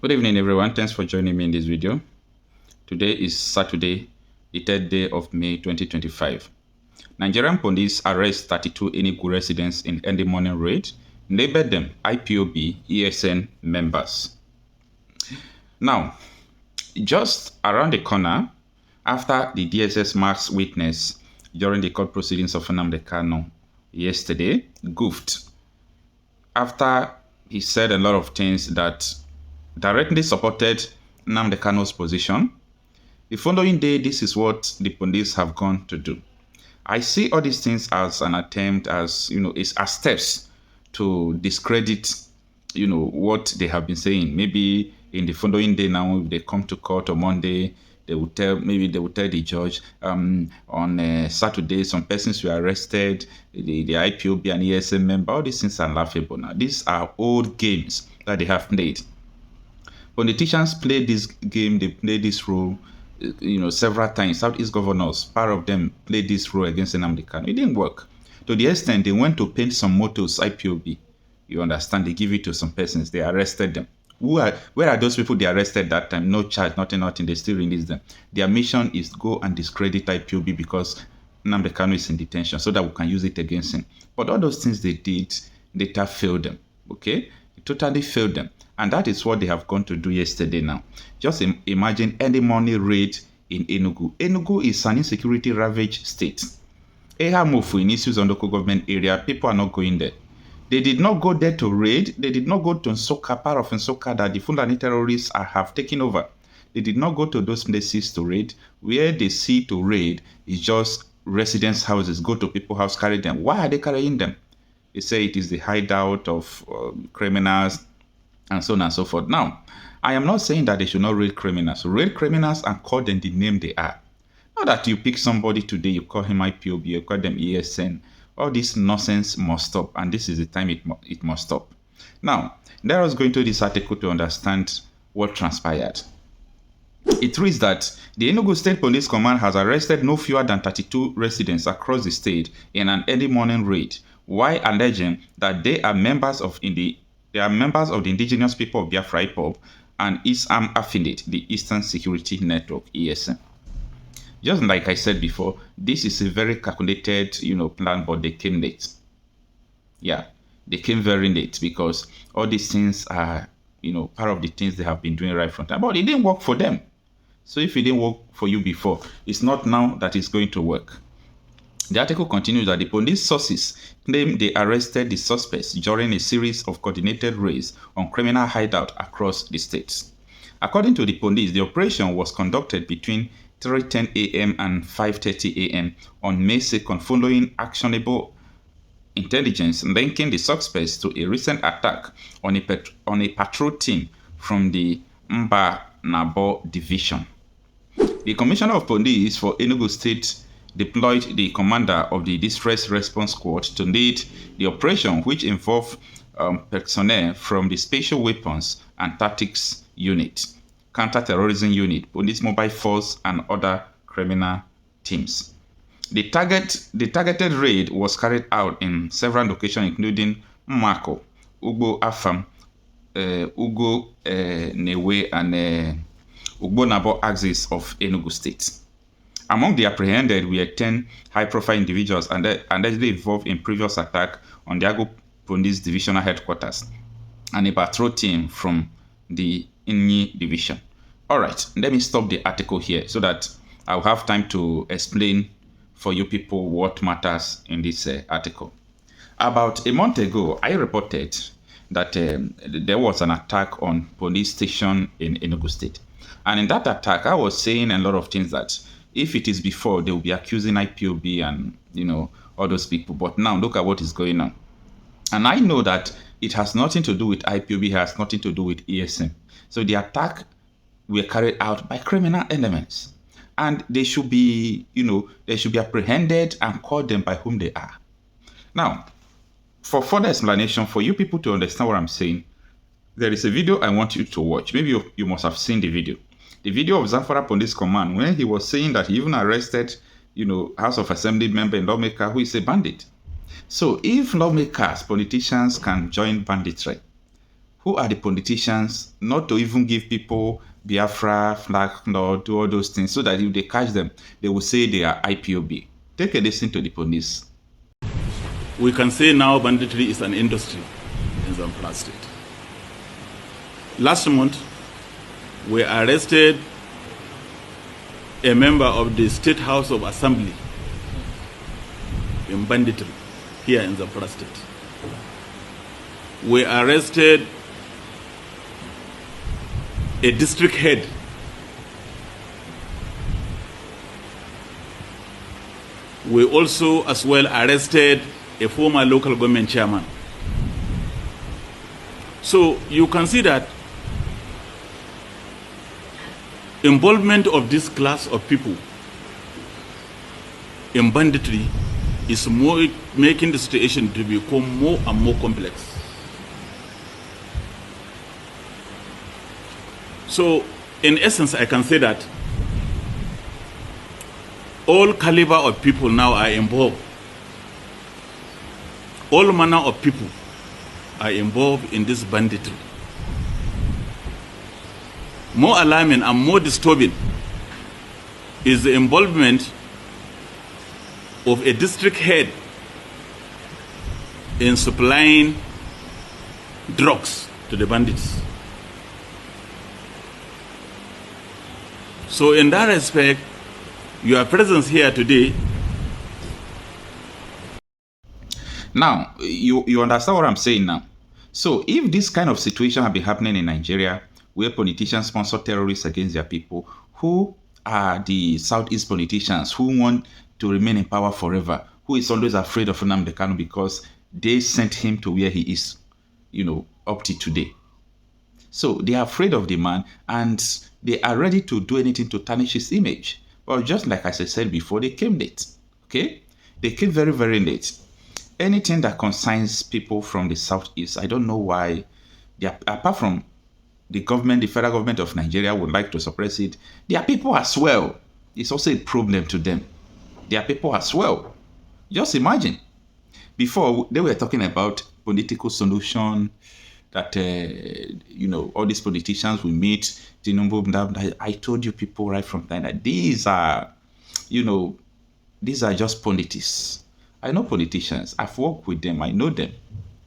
Good evening, everyone. Thanks for joining me in this video. Today is Saturday, the 3rd day of May 2025. Nigerian police arrest 32 Enugu residents in early morning raid, labeled them IPOB ESN members. Now, just around the corner, after the DSS mass witness during the court proceedings of Nnamdi Kanu yesterday goofed after he said a lot of things that directly supported Nnamdi Kanu's position. The following day, this is what the police have gone to do. I see all these things as an attempt, as steps to discredit, what they have been saying. Maybe in the following day now, if they come to court on Monday, they will tell the judge on Saturday some persons were arrested, the IPOB and ESN member. All these things are laughable now. These are old games that they have played. Politicians play this game, they play this role, several times. Southeast governors, part of them played this role against Nnamdi Kanu. It didn't work. To the extent they went to paint some mottos, IPOB. You understand? They give it to some persons. They arrested them. Where are those people they arrested that time? No charge, nothing. They still release them. Their mission is to go and discredit IPOB because Nnamdi Kanu is in detention so that we can use it against him. But all those things they did, later failed them. Okay? It totally failed them. And that is what they have gone to do yesterday now. Just imagine any money raid in Enugu. Enugu is an insecurity ravaged state. Ehamofu in issues on local government area, people are not going there. They did not go there to raid. They did not go to Nsukka, part of Nsukka that the Fulani terrorists have taken over. They did not go to those places to raid. Where they see to raid is just residence houses. Go to people's house, carry them. Why are they carrying them? They say it is the hideout of criminals, and so on and so forth. Now, I am not saying that they should not raid criminals. Raid criminals and call them the name they are. Not that you pick somebody today, you call him IPOB, you call them ESN. All this nonsense must stop, and this is the time it must stop. Now, let us go into this article to understand what transpired. It reads that the Enugu State Police Command has arrested no fewer than 32 residents across the state in an early morning raid, while alleging that they are members of the indigenous people of Biafra IPOB and ISAM affiliate, the Eastern Security Network, ESN. Just like I said before, this is a very calculated, plan, but they came late. Yeah, they came very late because all these things are, part of the things they have been doing right from time. But it didn't work for them. So if it didn't work for you before, it's not now that it's going to work. The article continues that the police sources claim they arrested the suspects during a series of coordinated raids on criminal hideouts across the states. According to the police, the operation was conducted between 3:10 a.m. and 5:30 a.m. on May 2nd, following actionable intelligence linking the suspects to a recent attack on a patrol team from the Nabo division. The Commissioner of Police for Enugu State deployed the commander of the Distress Response Squad to lead the operation, which involved personnel from the Special Weapons and Tactics Unit, Counter-Terrorism Unit, Police Mobile Force, and other criminal teams. The targeted raid was carried out in several locations, including Mako, Ugbo Afam, Ugo Newe, and Ugbo Nabo axis of Enugu State. Among the apprehended were 10 high-profile individuals allegedly involved in previous attack on the Agbo Police Divisional Headquarters and a patrol team from the Inni Division. All right, let me stop the article here so that I'll have time to explain for you people what matters in this article. About a month ago, I reported that there was an attack on police station in Enugu State. And in that attack, I was saying a lot of things that if it is before, they will be accusing IPOB and, all those people. But now look at what is going on. And I know that it has nothing to do with IPOB, it has nothing to do with ESN. So the attack were carried out by criminal elements. And they should be, they should be apprehended and called them by whom they are. Now, for further explanation, for you people to understand what I'm saying, there is a video I want you to watch. Maybe you must have seen the video. The video of Zamfara Police Command, when he was saying that he even arrested, House of Assembly member and lawmaker who is a bandit. So if lawmakers, politicians can join banditry, Who are the politicians not to even give people Biafra flag or do all those things so that if they catch them, they will say they are IPOB? Take a listen to the police. We can say now banditry is an industry in Zamfara State. Last month, we arrested a member of the State House of Assembly in Banditry here in Zamfara State. We arrested a district head. We also as well arrested a former local government chairman. So you can see that involvement of this class of people in banditry is making the situation to become more and more complex. So in essence, I can say that all caliber of people now are involved. All manner of people are involved in this banditry. More alarming and more disturbing is the involvement of a district head in supplying drugs to the bandits. So in that respect, your presence here today. Now, you understand what I'm saying now? So if this kind of situation have been happening in Nigeria, where politicians sponsor terrorists against their people, who are the Southeast politicians who want to remain in power forever, who is always afraid of Nnamdi Kanu because they sent him to where he is, up to today. So they are afraid of the man and they are ready to do anything to tarnish his image. But just like as I said before, they came late. Okay? They came very, very late. Anything that concerns people from the Southeast, I don't know why, apart from the government, the federal government of Nigeria would like to suppress it, their people as well. It's also a problem to them. Their people as well. Just imagine. Before, they were talking about political solution, that, all these politicians will meet, Tinubu. I told you people right from time that these are just politics. I know politicians. I've worked with them. I know them.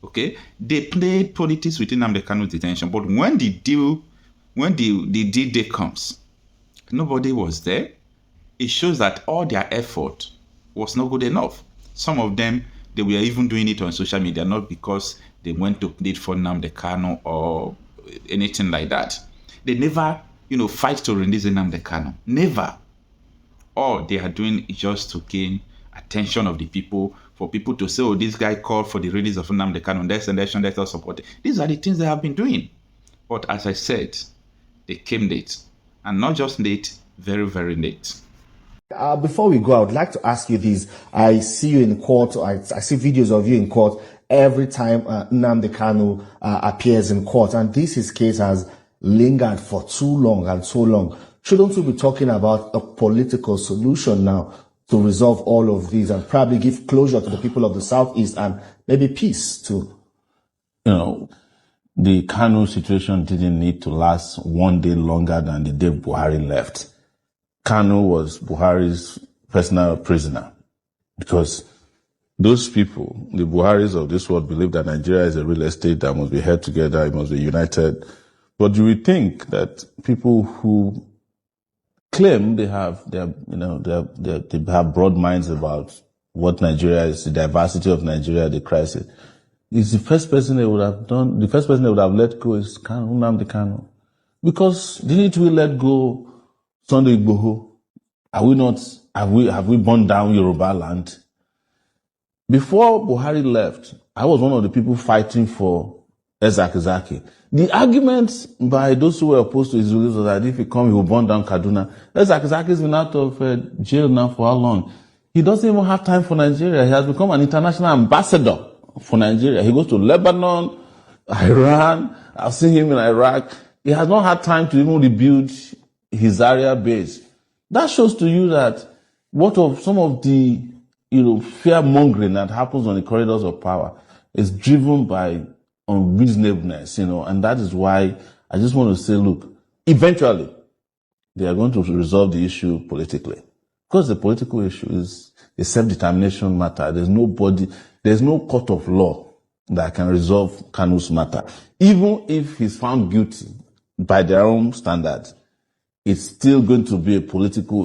Okay? They played politics within Nnamdi Kanu's detention. But when the deal day comes, nobody was there. It shows that all their effort was not good enough. Some of them, they were even doing it on social media, not because they went to plead for Nnamdi Kanu or anything like that. They never, fight to release Nnamdi Kanu. Never. All they are doing is just to gain attention of the people, for people to say, oh, this guy called for the release of Nnamdi Kanu, that's election, that's all support. These are the things they have been doing. But as I said, they came late. And not just late, very, very late. Before we go, I would like to ask you this. I see you in court. I see videos of you in court every time Nnamdi Kanu appears in court. And this case has lingered for too long and so long. Shouldn't we be talking about a political solution now to resolve all of these and probably give closure to the people of the Southeast and maybe peace too? The Kanu situation didn't need to last one day longer than the day Buhari left. Kanu was Buhari's personal prisoner because those people, the Buharis of this world, believe that Nigeria is a real estate that must be held together, it must be united. But you would think that people who claim they have broad minds about what Nigeria is, the diversity of Nigeria, the crisis, is the first person they would have done. The first person they would have let go is Nnamdi Kanu, because didn't we let go Sunday Igbo? Have we burned down Yoruba land? Before Buhari left, I was one of the people fighting for Ezaki. The argument by those who were opposed to his release was that if he come, he will burn down Kaduna. Ezaki has been out of jail now for how long? He doesn't even have time for Nigeria. He has become an international ambassador for Nigeria. He goes to Lebanon, Iran. I've seen him in Iraq. He has not had time to even rebuild his area base. That shows to you that what of some of the fear mongering that happens on the corridors of power is driven by unreasonableness, and that is why I just want to say, look, eventually they are going to resolve the issue politically. Because the political issue is a self-determination matter. There's no court of law that can resolve Kanu's matter. Even if he's found guilty by their own standards, it's still going to be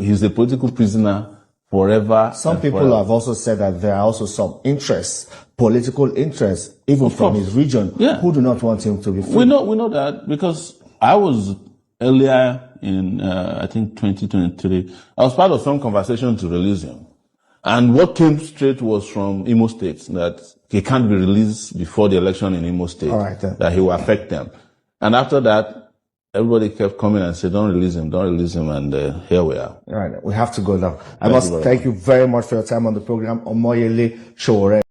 he's a political prisoner forever. Some people have also said that there are also some political interests, even from his region, who do not want him to be free. We know that because I was earlier in, I think 2023, I was part of some conversation to release him. And what came straight was from Imo State, that he can't be released before the election in Imo State, that he will affect them. And after that, everybody kept coming and said, don't release him, and here we are. All right, we have to go now. I must thank you very much for your time on the program. Omoyele Sowore.